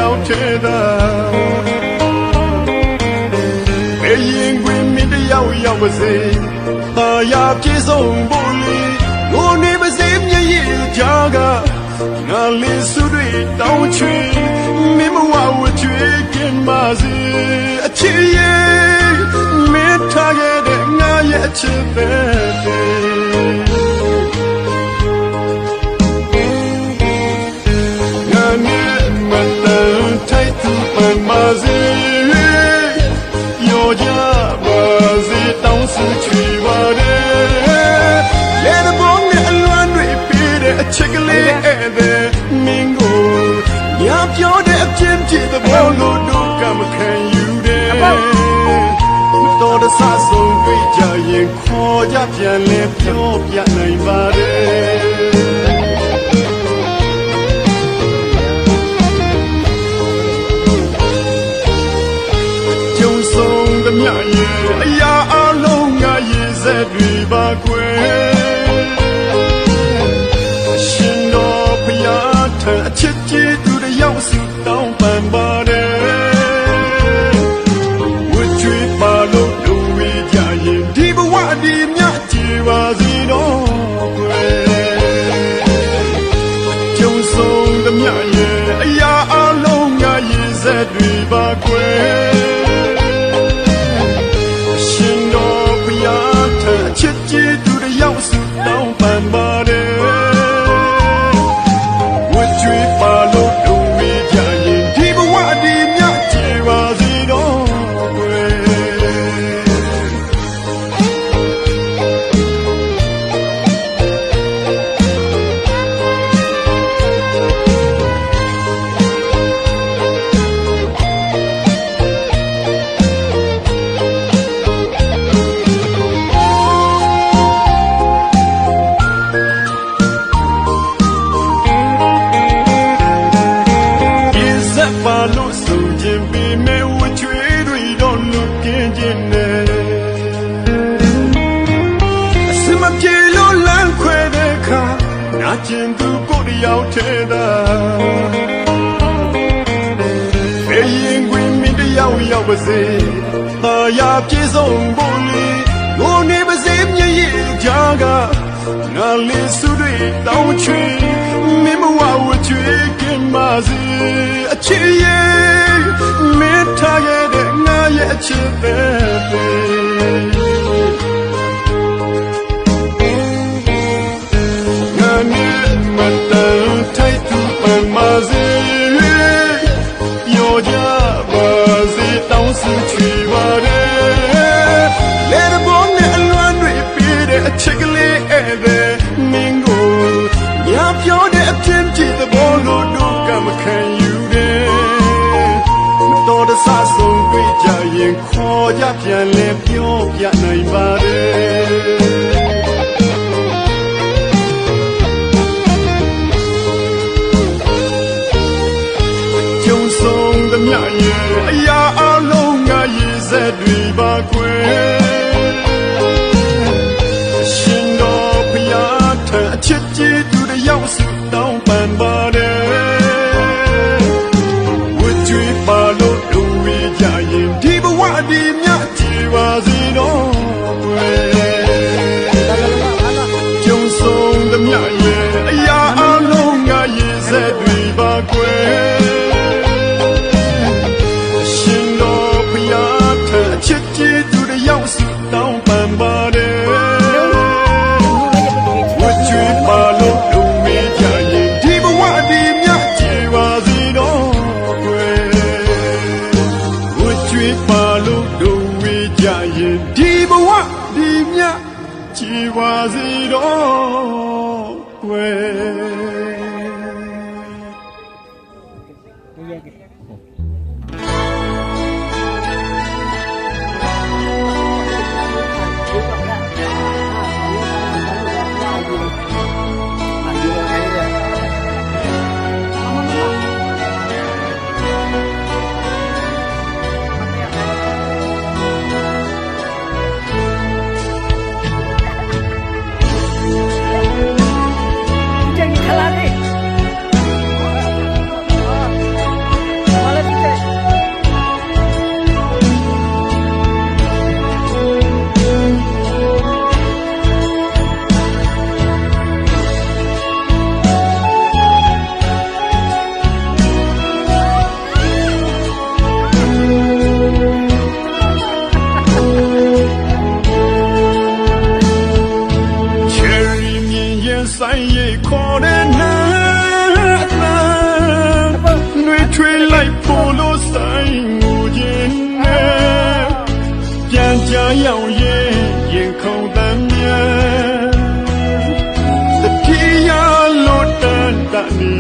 ရောက်ထဲသာဘယ်ရင်ခွင်မိတယောက်ရောက်ပါစေသာယာပြေဆုံးဖို့လေကိုနေပါစေမျက်ရည်ကြားကငါလေးစုတွေတောင်းချွေမင်းမဝဝချွေကင်းပါစေအချစ်ရဲ့မင်းထားခဲ့တဲ့ငါရဲ့အချစ်ပဲချက်ကလေးအဲ့ဒါမင်းကိုညပြောတဲ့အပြင်းပြတဲ့ဘောလို့တို့ကမခံယူတယ်မတော်တဆဆုံးတွေ့ကြရင်ခေါ်ကြပြန်လဲပြောပြနိုင်ပါတယ်ကြုံဆုံးသမျှရဲ့အရာအလုံးငါရေးစက်တွေပါကွယ်အချစ်ကြီးသူတယောက်စုတောင်းပန်ပါတယ်ဝှကျွေးပါလို့တို့ဝေးကြရင်ဒီဘဝဒီမြတ်ကြည်ပါစေတော့ကွယ်ကြုံဆုံးသမျှရဲ့အရာအလုံးငါရေးစက်တွေပါကွယ်ရှင်တော်ဘုရားထံအချစ်ကြီးသူတယောက်စုတောင်းပန်ပါတယ်ပါလို့ဆိုခြင်းပြီးမဲ့ဝချွေးတွေတော့လွတ်ကင်းခြင်းနဲ့အစမပြေလို့လမ်းခွဲတဲ့အခါနာကျင်သူကိုတယောက်ထဲသာဘယ်ရင်ခွင်မိတယောက်ရောက်ပါစေသာယာပြေဆုံးဖို့လေကိုနေပါစေမျက်ရည်ကြားကငါလေးစုတွေတောင်းချွေမင်းမဝဝချွေကင်းပါစေအချစ်ရဲ့မင်းထားခဲ့တဲ့ငါရဲ့အချစ်ပဲငါနဲ့မတန်ထိုက်သူပန်ပါစေရောကြပါစေတောင်းစုချွေပါတယ်လေဘောနဲ့အလွမ်းတွေပြေးတဲ့အချစ်ကလေးအဲ့ဒါမင်းကိုညပြောတဲ့အပြင်းပြတဲ့ဘောလို့တို့ကမခံယူမတော်တဆဆုံးတွေ့ကြရင်ခေါ်ကြပြန်လဲပြောပြနိုင်ပါတယ်ကြုံဆုံးသမျှရဲ့အရာအလုံးငါရေးစက်တွေပါကွယ်ရှင်တော်ဘုရားထံအချစ်ကြီးသူတယောက်စုတောင်းပန်ပါတယ်ဒီဘဝဒီမြတ်ကြည်ပါစေတော့ကွယ်ကြုံဆုံးသမျှရဲ့အရာအလုံးငါရေးစက်တွေပါကွယ်ရှင်တော်ဘုရားထံအချစ်ကြီးသူတယောက်စုတောင်းပန်ပါတယ်ဝှကျွေးပါလို့တို့မေးကြရင်ဒီဘဝဒီမြတ်ကြည်ပါစေတော့ကွယ်ဝှကျွေးပါလို့တို့ဝေးကြရင်ဒီဘဝဒီမြတ်ကြည်ပါစေတော့ကွယ်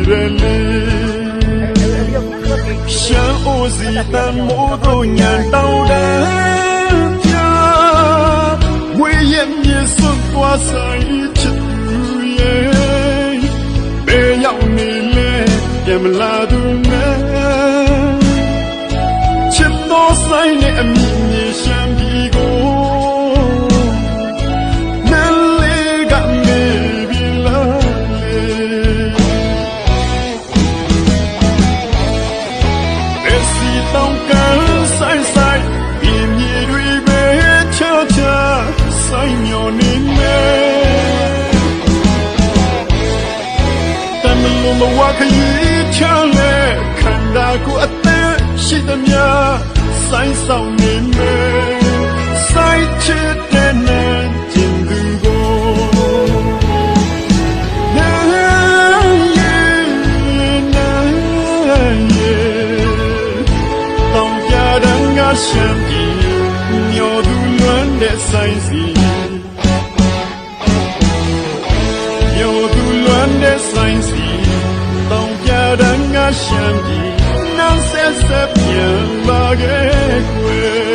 ရှမ်းအိုစီတန်မိုးတို့ညံတောင်းတယ်ပြဝေးရဲ့မြေစွန်းသွားဆိုင်ချစ်သူရဲ့ဘယ်ရောက်နေလဲပြန်မလာသူနဲ့ချစ်တော်ဆိုင်နဲ့အမြင့်မြေရှမ်းပြည်ကိုတောင်းကန်ဆိုင်ဆိုင်ဒီမြေတွေပဲချာချာဆိုင်မျောနေမယ်တမလုံးမဝခရီးချလဲခန္ဓာကိုယ်အသက်ရှိသမျှဆိုင်ဆောင်နေမယ်ဆိုင်ချစ်တဲ့နဲ့ကျင်သူကိုရှမ်းပြည်မျောသူလွမ်းတဲ့ဆိုင်စီမျောသူလွမ်းတဲ့ဆိုင်စီတောင်ပြတန်းကရှမ်းပြည်နောက်ဆက်ဆက်ပြန်လာခဲ့ကွယ်